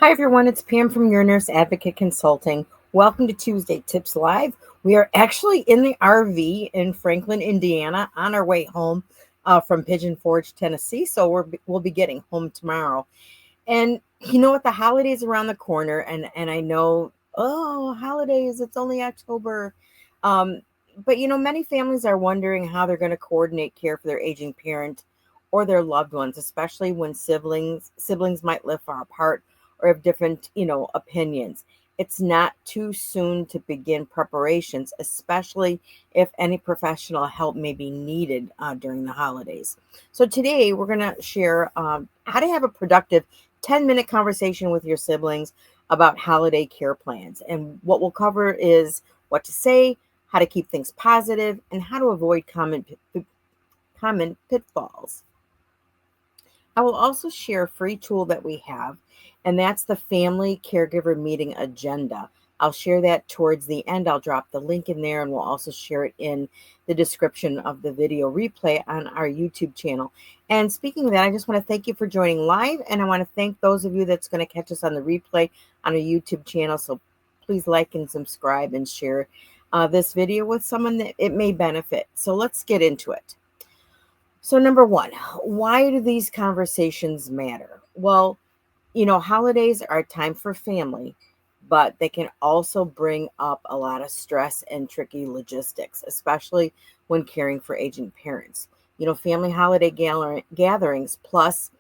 Hi, everyone. It's Pam from Your Nurse Advocate Consulting. Welcome to Tuesday Tips Live. We are actually in the RV in Franklin, Indiana, on our way home from Pigeon Forge, Tennessee. So we'll be getting home tomorrow. And you know what? The holidays around the corner, and I know, oh, holidays! It's only October. Um, but many families are wondering how they're going to coordinate care for their aging parent or their loved ones, especially when siblings might live far apart or have different, opinions. It's not too soon to begin preparations, especially if any professional help may be needed during the holidays. So today we're going to share how to have a productive 10-minute conversation with your siblings about holiday care plans. And what we'll cover is what to say, how to keep things positive, and how to avoid common pitfalls. I will also share a free tool that we have, and that's the Family Caregiver Meeting Agenda. I'll share that towards the end. I'll drop the link in there, and we'll also share it in the description of the video replay on our YouTube channel. And speaking of that, I just want to thank you for joining live, and I want to thank those of you that's going to catch us on the replay on our YouTube channel. So please like and subscribe and share this video with someone that it may benefit. So let's get into it. So number one, why do these conversations matter? Well, holidays are a time for family, but they can also bring up a lot of stress and tricky logistics, especially when caring for aging parents. Family holiday gatherings, plus,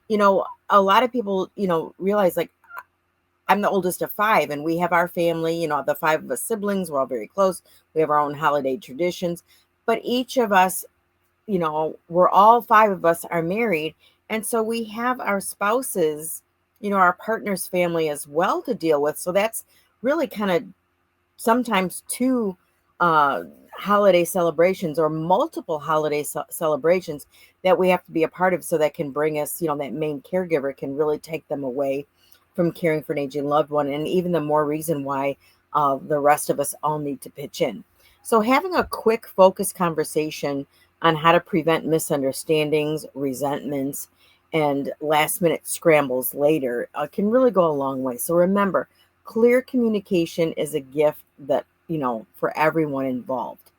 a lot of people, realize like I'm the oldest of five, and we have our family, the five of us siblings, we're all very close. We have our own holiday traditions, but each of us, we're all five of us are married. And so we have our spouses, our partner's family as well to deal with. So that's really kind of sometimes two holiday celebrations or multiple holiday celebrations that we have to be a part of. So that can bring us, that main caregiver can really take them away from caring for an aging loved one. And even the more reason why the rest of us all need to pitch in. So having a quick focused conversation on how to prevent misunderstandings, resentments, and last minute scrambles later can really go a long way. So remember, clear communication is a gift that, for everyone involved.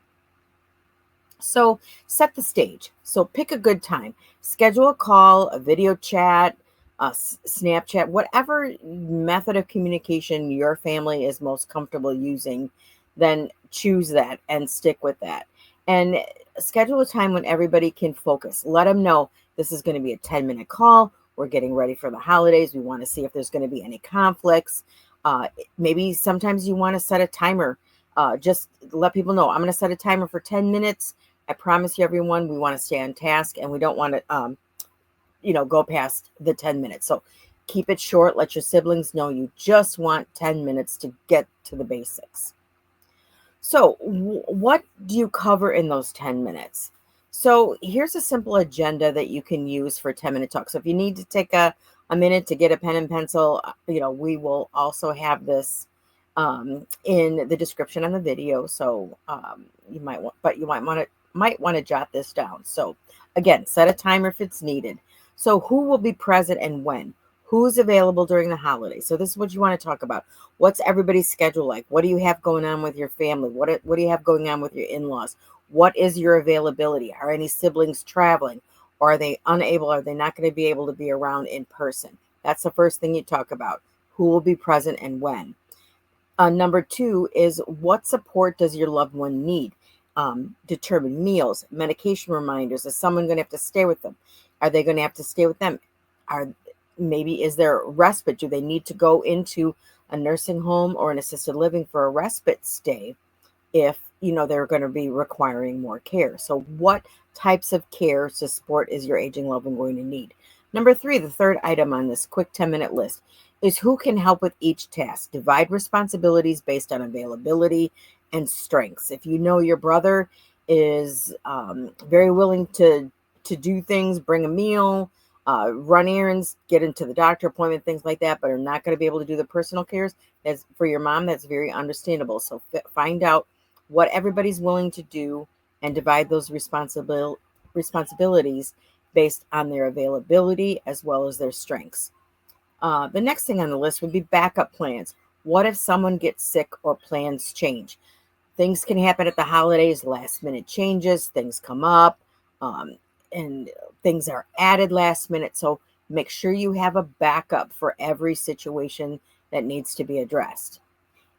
So set the stage. So pick a good time. Schedule a call, a video chat, Snapchat, whatever method of communication your family is most comfortable using, then choose that and stick with that. And schedule a time when everybody can focus. Let them know this is going to be a 10-minute call. We're getting ready for the holidays. We want to see if there's going to be any conflicts. Maybe sometimes you want to set a timer. Just let people know, I'm going to set a timer for 10 minutes. I promise you, everyone, we want to stay on task, and we don't want to, go past the 10 minutes. So keep it short. Let your siblings know you just want 10 minutes to get to the basics. So what do you cover in those 10 minutes? So here's a simple agenda that you can use for a 10-minute talk. So if you need to take a minute to get a pen and pencil, we will also have this in the description on the video. So you might want to jot this down. So again, set a timer if it's needed. So who will be present and when? Who's available during the holidays? So this is what you want to talk about. What's everybody's schedule like? What do you have going on with your family? What do you have going on with your in-laws? What is your availability? Are any siblings traveling? Or are they unable? Are they not going to be able to be around in person? That's the first thing you talk about. Who will be present and when? Number two is, what support does your loved one need? Determine meals, medication reminders. Is someone going to have to stay with them? Are they going to have to stay with them? Is there respite? Do they need to go into a nursing home or an assisted living for a respite stay if, they're going to be requiring more care? So what types of care to support is your aging loved one going to need? Number three, the third item on this quick 10-minute list is who can help with each task. Divide responsibilities based on availability and strengths. If you know your brother is very willing to do things, bring a meal, run errands, get into the doctor appointment, things like that, but are not going to be able to do the personal cares, that's for your mom, that's very understandable. So find out what everybody's willing to do and divide those responsibilities based on their availability as well as their strengths. The next thing on the list would be backup plans. What if someone gets sick or plans change? Things can happen at the holidays, last minute changes, things come up, um, and things are added last minute. So make sure you have a backup for every situation that needs to be addressed.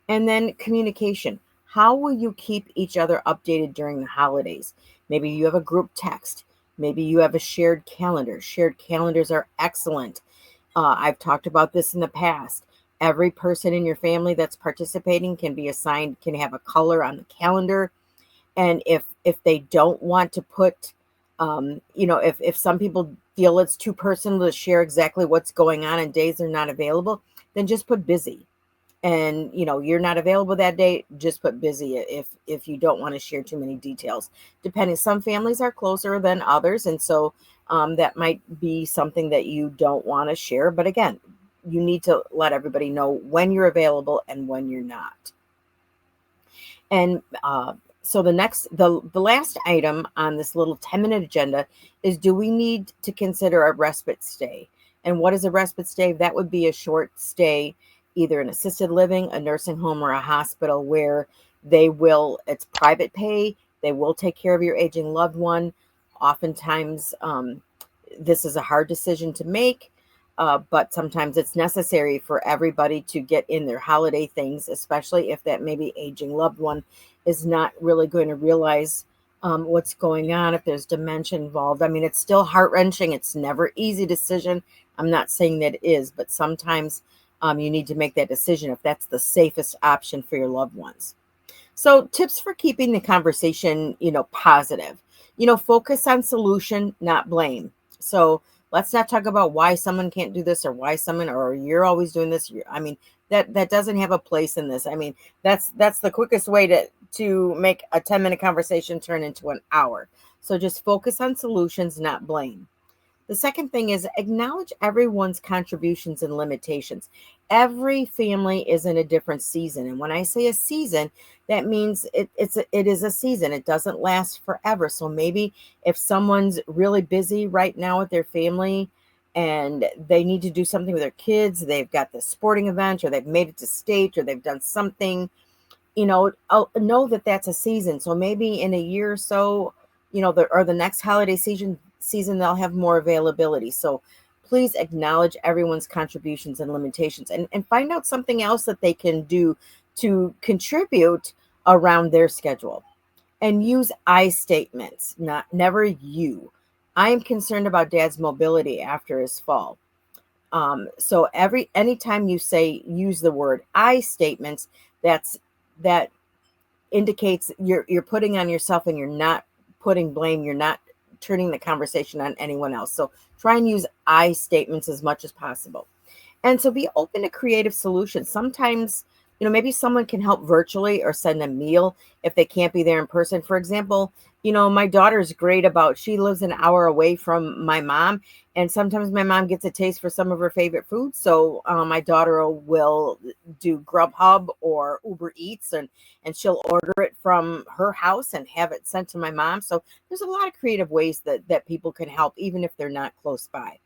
And then communication. How will you keep each other updated during the holidays? Maybe you have a group text. Maybe you have a shared calendar. Shared calendars are excellent. I've talked about this in the past. Every person in your family that's participating can be assigned, can have a color on the calendar. And if they don't want to put, if some people feel it's too personal to share exactly what's going on and days they're not available, then just put busy. And you're not available that day, just put busy if you don't want to share too many details. Depending, some families are closer than others, and so that might be something that you don't want to share. But again, you need to let everybody know when you're available and when you're not. And so the last item on this little 10-minute agenda is, do we need to consider a respite stay? And what is a respite stay? That would be a short stay, either an assisted living, a nursing home, or a hospital, where it's private pay. They will take care of your aging loved one. Oftentimes, this is a hard decision to make, but sometimes it's necessary for everybody to get in their holiday things, especially if that maybe aging loved one is not really going to realize what's going on, if there's dementia involved. I mean, it's still heart-wrenching. It's never easy decision. I'm not saying that it is, but sometimes you need to make that decision if that's the safest option for your loved ones. So tips for keeping the conversation, positive. Focus on solution, not blame. So let's not talk about why someone can't do this, or why someone, or you're always doing this. I mean, that doesn't have a place in this. I mean, that's the quickest way to make a 10-minute conversation turn into an hour. So just focus on solutions, not blame. The second thing is acknowledge everyone's contributions and limitations. Every family is in a different season. And when I say a season, that means it is a season. It doesn't last forever. So maybe if someone's really busy right now with their family and they need to do something with their kids, they've got this sporting event, or they've made it to state, or they've done something, know that that's a season. So maybe in a year or so, the next holiday season they'll have more availability. So please acknowledge everyone's contributions and limitations, and find out something else that they can do to contribute around their schedule. And use I statements, never you. I am concerned about Dad's mobility after his fall. So anytime you use the word I statements, that indicates you're putting on yourself, and you're not putting blame. You're not turning the conversation on anyone else. So try and use I statements as much as possible. And so be open to creative solutions. Sometimes, maybe someone can help virtually or send a meal if they can't be there in person. For example, my daughter's great she lives an hour away from my mom. And sometimes my mom gets a taste for some of her favorite foods. So my daughter will do Grubhub or Uber Eats, and she'll order it from her house and have it sent to my mom. So there's a lot of creative ways that people can help, even if they're not close by.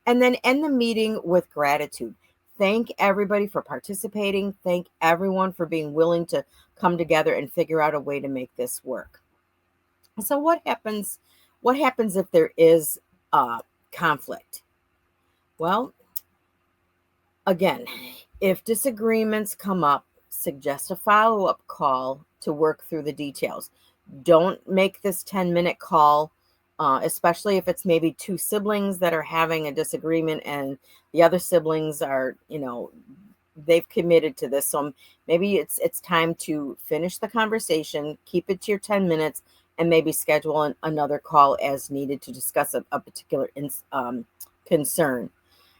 And then end the meeting with gratitude. Thank everybody for participating. Thank everyone for being willing to come together and figure out a way to make this work. So what happens if there is conflict? Well, again, if disagreements come up, suggest a follow-up call to work through the details. Don't make this 10-minute call, especially if it's maybe two siblings that are having a disagreement and the other siblings are, they've committed to this. So maybe it's time to finish the conversation, keep it to your 10 minutes, and maybe schedule another call as needed to discuss a particular concern.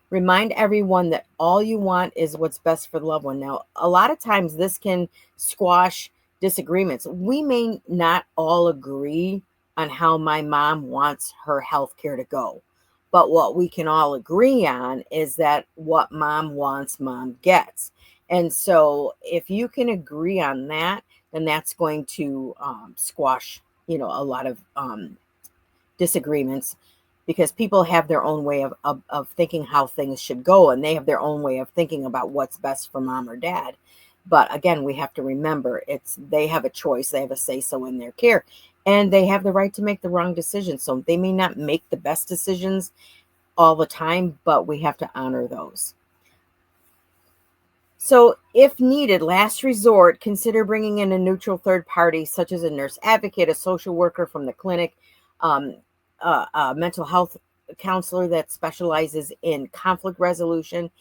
Remind everyone that all you want is what's best for the loved one. Now, a lot of times this can squash disagreements. We may not all agree on how my mom wants her health care to go, but what we can all agree on is that what mom wants, mom gets. And so if you can agree on that, then that's going to squash, a lot of disagreements. because people have their own way of thinking how things should go, and they have their own way of thinking about what's best for mom or dad. But again, we have to remember, they have a choice, they have a say so in their care, and they have the right to make the wrong decisions. So they may not make the best decisions all the time, but we have to honor those. So, if needed, last resort, consider bringing in a neutral third party, such as a nurse advocate, a social worker from the clinic, um, a mental health counselor that specializes in conflict resolution.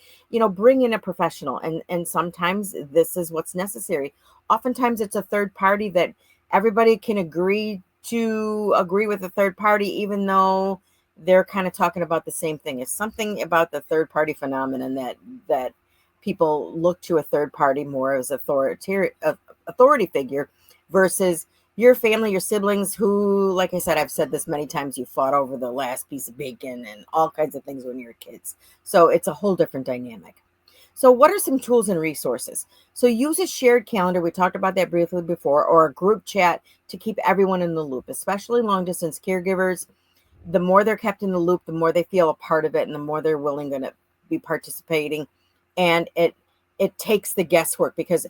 Bring in a professional, and sometimes this is what's necessary. Oftentimes, it's a third party that everybody can agree with the third party, even though they're kind of talking about the same thing. It's something about the third party phenomenon that people look to a third party more as authority figure versus your family, your siblings, who, like I said, I've said this many times, you fought over the last piece of bacon and all kinds of things when you were kids. So it's a whole different dynamic. So what are some tools and resources? So use a shared calendar. We talked about that briefly before, or a group chat to keep everyone in the loop, especially long distance caregivers. The more they're kept in the loop, the more they feel a part of it, and the more they're willing to be participating. And it takes the guesswork, because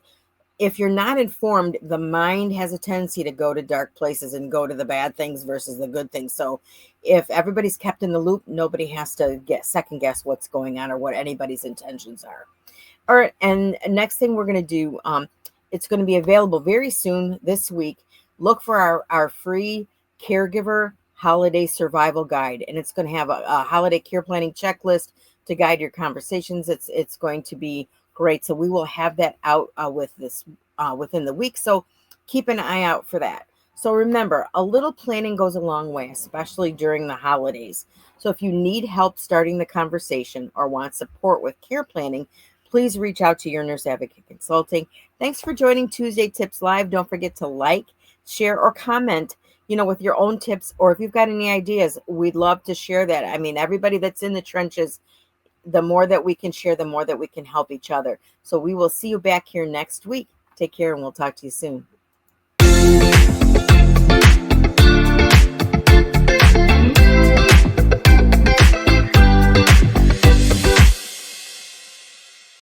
if you're not informed, the mind has a tendency to go to dark places and go to the bad things versus the good things. So if everybody's kept in the loop, nobody has to second guess what's going on or what anybody's intentions are. All right, and next thing we're going to do, it's going to be available very soon this week. Look for our free Caregiver Holiday Survival Guide, and it's going to have a holiday care planning checklist to guide your conversations. It's going to be great. So we will have that out within the week. So keep an eye out for that. So remember, a little planning goes a long way, especially during the holidays. So if you need help starting the conversation or want support with care planning, please reach out to your Nurse Advocate Consulting. Thanks for joining Tuesday Tips Live. Don't forget to like, share, or comment, with your own tips, or if you've got any ideas, we'd love to share that. I mean, everybody that's in the trenches, the more that we can share, the more that we can help each other. So we will see you back here next week. Take care, and we'll talk to you soon.